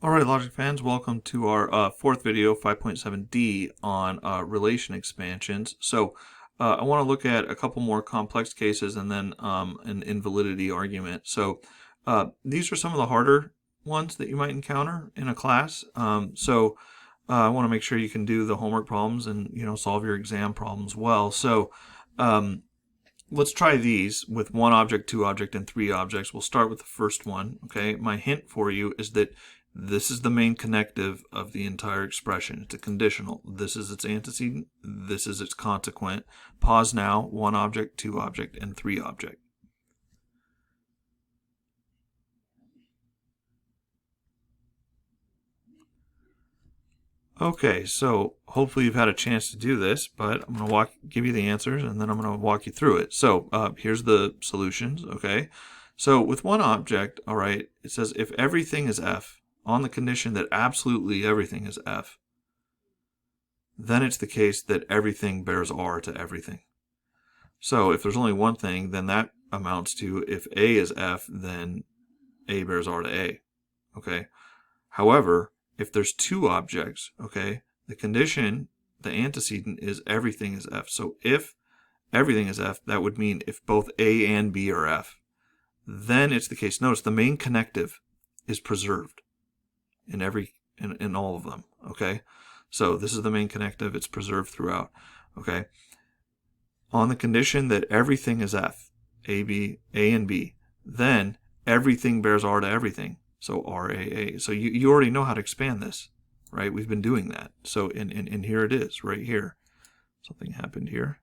Alright, Logic fans, welcome to our fourth video, 5.7D, on relation expansions. So I want to look at a couple more complex cases and then an invalidity argument. So these are some of the harder ones that you might encounter in a class. I want to make sure you can do the homework problems and solve your exam problems well. So let's try these with one object, two object, and three objects. We'll start with the first one. Okay, my hint for you is that this is the main connective of the entire expression. It's a conditional. This is its antecedent. This is its consequent. Pause now. One object, two object, and three object. Okay, so hopefully you've had a chance to do this, but I'm going to give you the answers, and then I'm going to walk you through it. So here's the solutions. Okay, so with one object, all right, it says if everything is f, on the condition that absolutely everything is f, then it's the case that everything bears r to everything. So if there's only one thing, then that amounts to if a is f, then a bears r to a. Okay. However, if there's two objects, okay, the condition, the antecedent is everything is f. So if everything is f, that would mean if both a and b are f, then it's the case. Notice the main connective is preserved in all of them. Okay, so this is the main connective. It's preserved throughout. Okay, on the condition that everything is f, a and b, then everything bears r to everything. So RAA. So you already know how to expand this, right? We've been doing that. So in here it is, right here. Something happened here.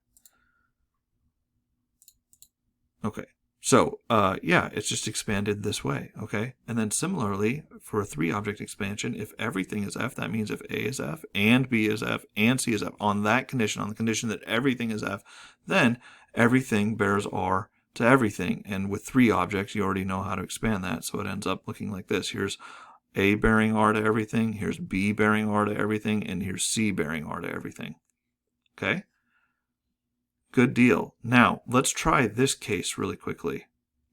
Okay. So yeah, it's just expanded this way. Okay. And then similarly, for a three object expansion, if everything is f, that means if A is f and B is f and C is f, on that condition, on the condition that everything is f, then everything bears r to everything. And with three objects, you already know how to expand that. So it ends up looking like this. Here's A bearing r to everything, here's B bearing r to everything, and here's C bearing r to everything. Okay? Good deal. Now, let's try this case really quickly.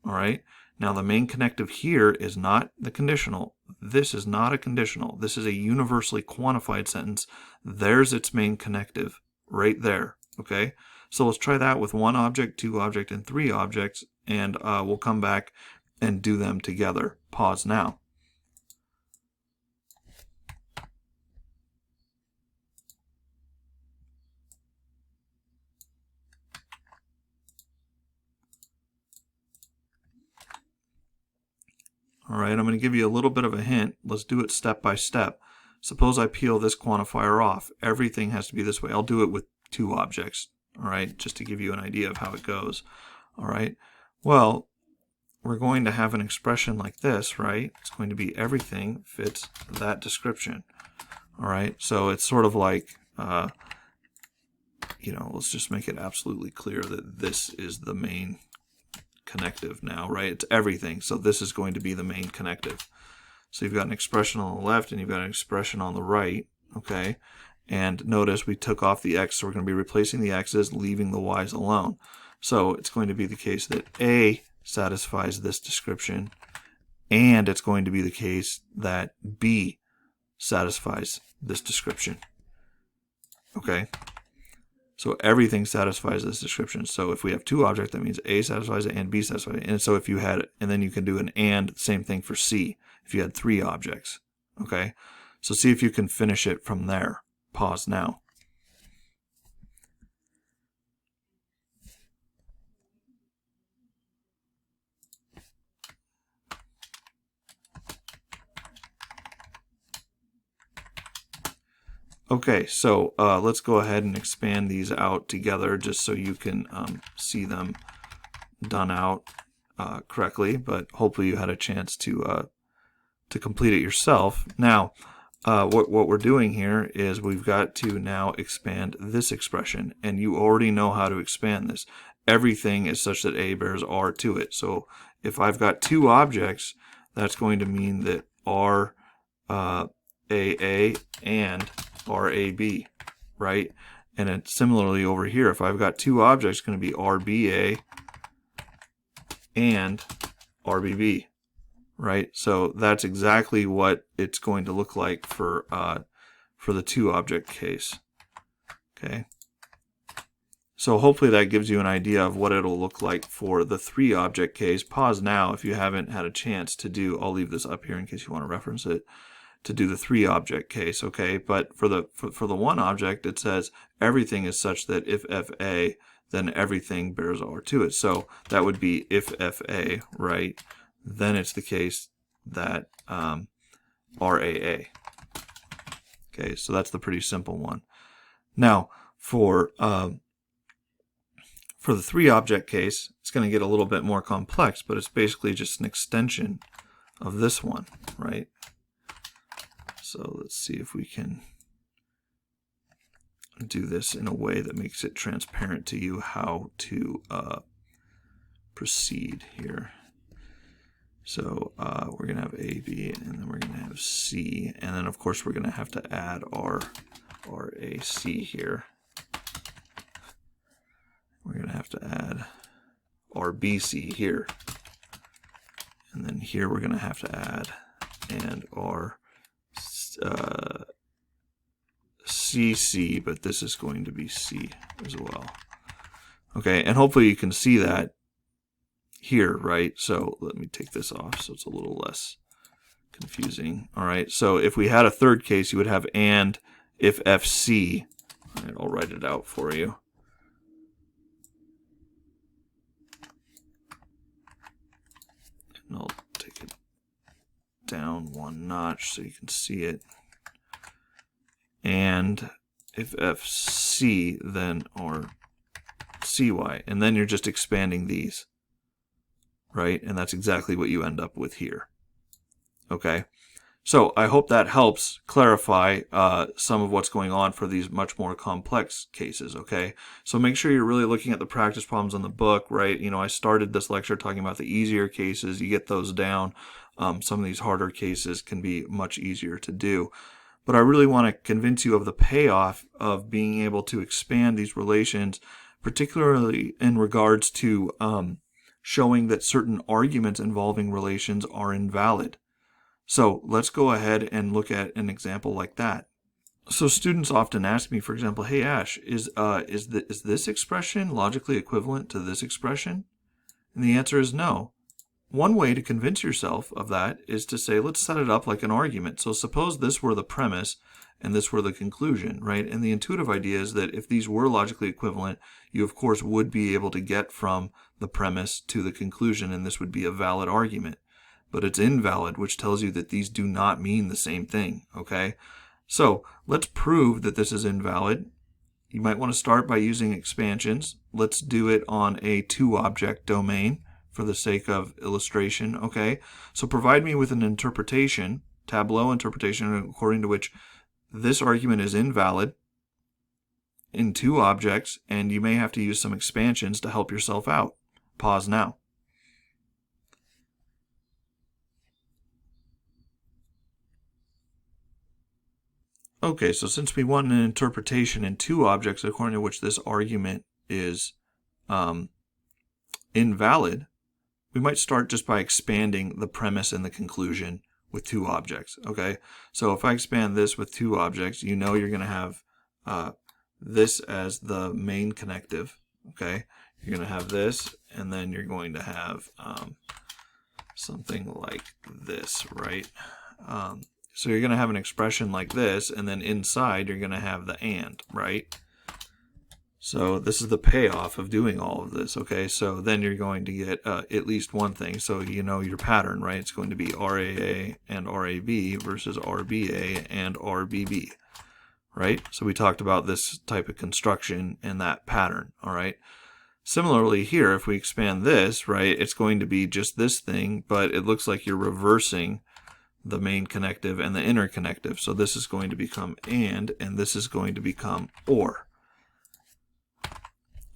All right? Now, the main connective here is not the conditional. This is not a conditional. This is a universally quantified sentence. There's its main connective right there. Okay? So let's try that with one object, two object, and three objects, and we'll come back and do them together. Pause now. All right, I'm going to give you a little bit of a hint. Let's do it step by step. Suppose I peel this quantifier off. Everything has to be this way. I'll do it with two objects, all right, just to give you an idea of how it goes. All right, well, we're going to have an expression like this, right? It's going to be everything fits that description. All right, so it's sort of like, let's just make it absolutely clear that this is the main connective now, right? It's everything. So this is going to be the main connective. So you've got an expression on the left and you've got an expression on the right, okay? And notice we took off the x, so we're going to be replacing the x's, leaving the y's alone. So it's going to be the case that A satisfies this description, and it's going to be the case that B satisfies this description. Okay? So everything satisfies this description. So if we have two objects, that means A satisfies it and B satisfies it. And so if you had, and then you can do an and, same thing for C, if you had three objects. Okay? So see if you can finish it from there. Pause now. Okay, so let's go ahead and expand these out together just so you can see them done out correctly, but hopefully you had a chance to complete it yourself. Now, what we're doing here is we've got to now expand this expression, and you already know how to expand this. Everything is such that A bears R to it. So if I've got two objects, that's going to mean that R AA and RAB, right? And then similarly over here, if I've got two objects, it's going to be RBA and RBB. right? So that's exactly what it's going to look like for the 2-object case. Okay. So hopefully that gives you an idea of what it'll look like for the 3-object case. Pause now if you haven't had a chance to do, I'll leave this up here in case you want to reference it, to do the 3-object case, okay? But for the 1-object, it says everything is such that if FA, then everything bears R to it. So that would be if FA, right? Then it's the case that RAA. Okay, so that's the pretty simple one. Now, for the 3-object case, it's going to get a little bit more complex, but it's basically just an extension of this one, right? So let's see if we can do this in a way that makes it transparent to you how to proceed here. So we're going to have A, B, and then we're going to have C, and then of course we're going to have to add R, A, C here. We're going to have to add RBC here. And then here we're going to have to add and CC, but this is going to be C as well. Okay, and hopefully you can see that here, right? So let me take this off so it's a little less confusing. All right, so if we had a third case, you would have and if FC. All right, I'll write it out for you. And I'll take it down one notch so you can see it. And if FC, then or CY, and then you're just expanding these, right? And that's exactly what you end up with here. Okay, so I hope that helps clarify some of what's going on for these much more complex cases. Okay, so make sure you're really looking at the practice problems in the book, right? You know, I started this lecture talking about the easier cases. You get those down. Some of these harder cases can be much easier to do. But I really want to convince you of the payoff of being able to expand these relations, particularly in regards to showing that certain arguments involving relations are invalid. So let's go ahead and look at an example like that. So students often ask me, for example, hey Ash, is this expression logically equivalent to this expression? And the answer is no. One way to convince yourself of that is to say, let's set it up like an argument. So suppose this were the premise and this were the conclusion, right? And the intuitive idea is that if these were logically equivalent, you of course would be able to get from the premise to the conclusion, and this would be a valid argument. But it's invalid, which tells you that these do not mean the same thing, okay? So let's prove that this is invalid. You might want to start by using expansions. Let's do it on a 2-object domain for the sake of illustration, okay? So provide me with an interpretation, tableau interpretation, according to which this argument is invalid in 2 objects, and you may have to use some expansions to help yourself out. Pause now. Okay, so since we want an interpretation in 2 objects according to which this argument is invalid, we might start just by expanding the premise and the conclusion with 2 objects, okay? So if I expand this with 2 objects, you know you're going to have this as the main connective, okay? You're going to have this, and then you're going to have something like this, right? So you're going to have an expression like this, and then inside you're going to have the and, right? So this is the payoff of doing all of this, okay? So then you're going to get at least one thing. So you know your pattern, right? It's going to be RAA and RAB versus RBA and RBB, right? So we talked about this type of construction and that pattern, all right? Similarly here, if we expand this, right, it's going to be just this thing, but it looks like you're reversing the main connective and the inner connective. So this is going to become and this is going to become or.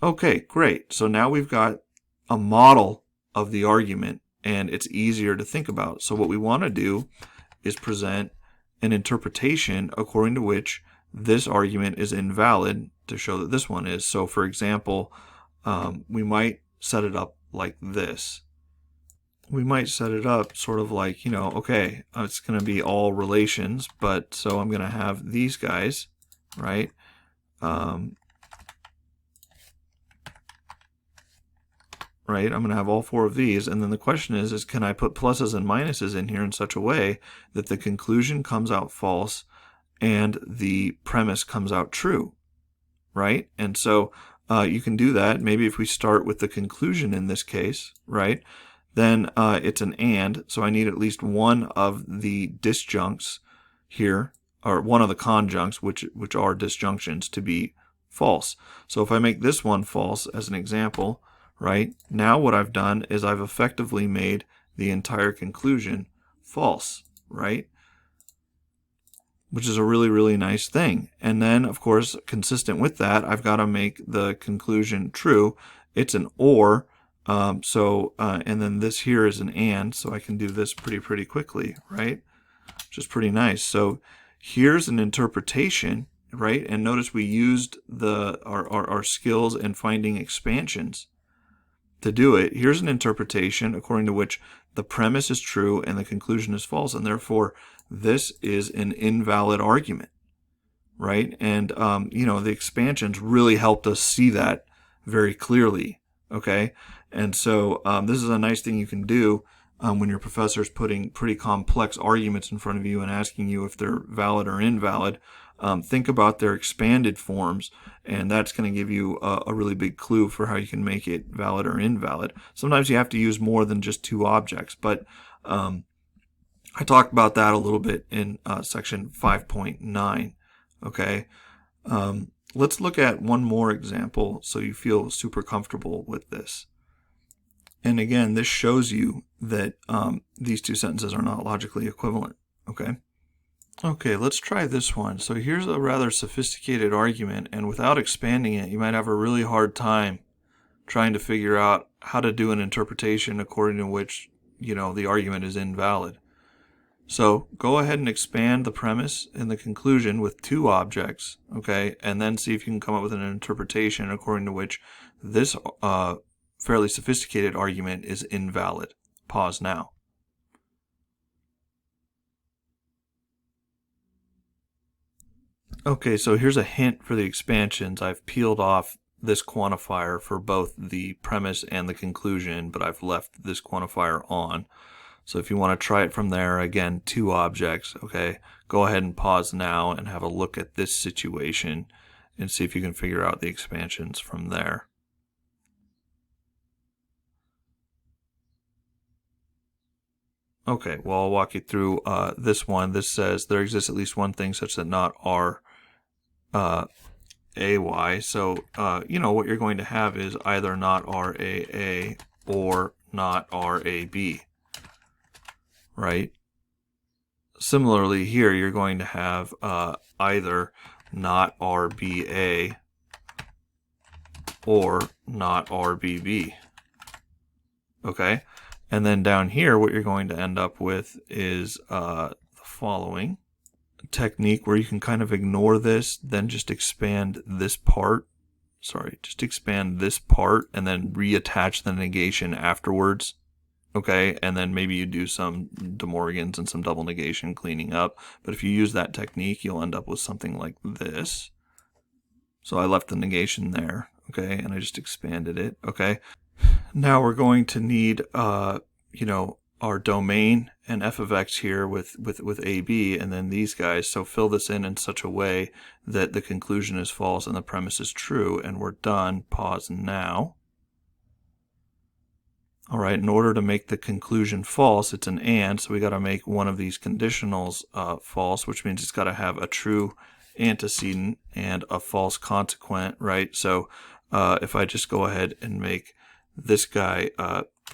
Okay, great. So now we've got a model of the argument, and it's easier to think about. So what we want to do is present an interpretation according to which this argument is invalid to show that this one is. So for example, we might set it up like this. we might set it up sort of like, okay, it's going to be all relations, but so I'm going to have these guys, right? Right, I'm going to have all four of these, and then the question is can I put pluses and minuses in here in such a way that the conclusion comes out false and the premise comes out true, right? And so you can do that. Maybe if we start with the conclusion in this case, right, then it's an and, so I need at least one of the disjuncts here, or one of the conjuncts, which are disjunctions, to be false. So if I make this one false as an example, right, now what I've done is I've effectively made the entire conclusion false, right? Which is a really, really nice thing. And then, of course, consistent with that, I've got to make the conclusion true. It's an or, and then this here is an and, so I can do this pretty quickly, right? Which is pretty nice. So here's an interpretation, right? And notice we used our skills in finding expansions to do it. Here's an interpretation according to which the premise is true and the conclusion is false, and therefore this is an invalid argument, right? And the expansions really helped us see that very clearly, okay? And so this is a nice thing you can do when your professor is putting pretty complex arguments in front of you and asking you if they're valid or invalid. Think about their expanded forms, and that's going to give you a really big clue for how you can make it valid or invalid. Sometimes you have to use more than just two objects, but I talked about that a little bit in section 5.9. Okay, let's look at one more example so you feel super comfortable with this. And again, this shows you that these two sentences are not logically equivalent. Okay, let's try this one. So here's a rather sophisticated argument, and without expanding it, you might have a really hard time trying to figure out how to do an interpretation according to which, the argument is invalid. So go ahead and expand the premise and the conclusion with two objects, okay, and then see if you can come up with an interpretation according to which this fairly sophisticated argument is invalid. Pause now. Okay, so here's a hint for the expansions. I've peeled off this quantifier for both the premise and the conclusion, but I've left this quantifier on. So if you want to try it from there, again, two objects, okay, go ahead and pause now and have a look at this situation and see if you can figure out the expansions from there. Okay, well, I'll walk you through this one. This says there exists at least one thing such that not R AY. So, what you're going to have is either not RAA or not RAB, right? Similarly here, you're going to have either not RBA or not RBB, okay? And then down here, what you're going to end up with is the following technique where you can kind of ignore this, then just expand this part. Just expand this part and then reattach the negation afterwards. Okay, and then maybe you do some De Morgans and some double negation cleaning up. But if you use that technique, you'll end up with something like this. So I left the negation there, okay, and I just expanded it, okay. Now we're going to need, our domain and f of x here with AB, and then these guys. So fill this in such a way that the conclusion is false and the premise is true, and we're done. Pause now. All right, in order to make the conclusion false, it's an and, so we got to make one of these conditionals false, which means it's got to have a true antecedent and a false consequent, right? So if I just go ahead and make this guy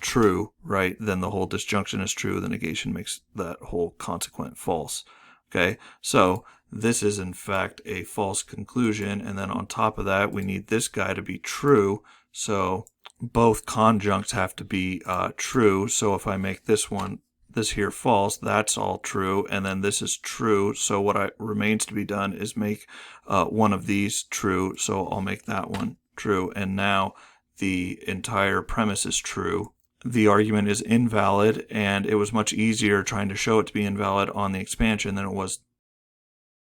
true, right, then the whole disjunction is true. The negation makes that whole consequent false. Okay, so this is in fact a false conclusion, and then on top of that, we need this guy to be true. So both conjuncts have to be true. So if I make this here false, that's all true, and then this is true. So what remains to be done is make one of these true. So I'll make that one true, and now the entire premise is true, the argument is invalid, and it was much easier trying to show it to be invalid on the expansion than it was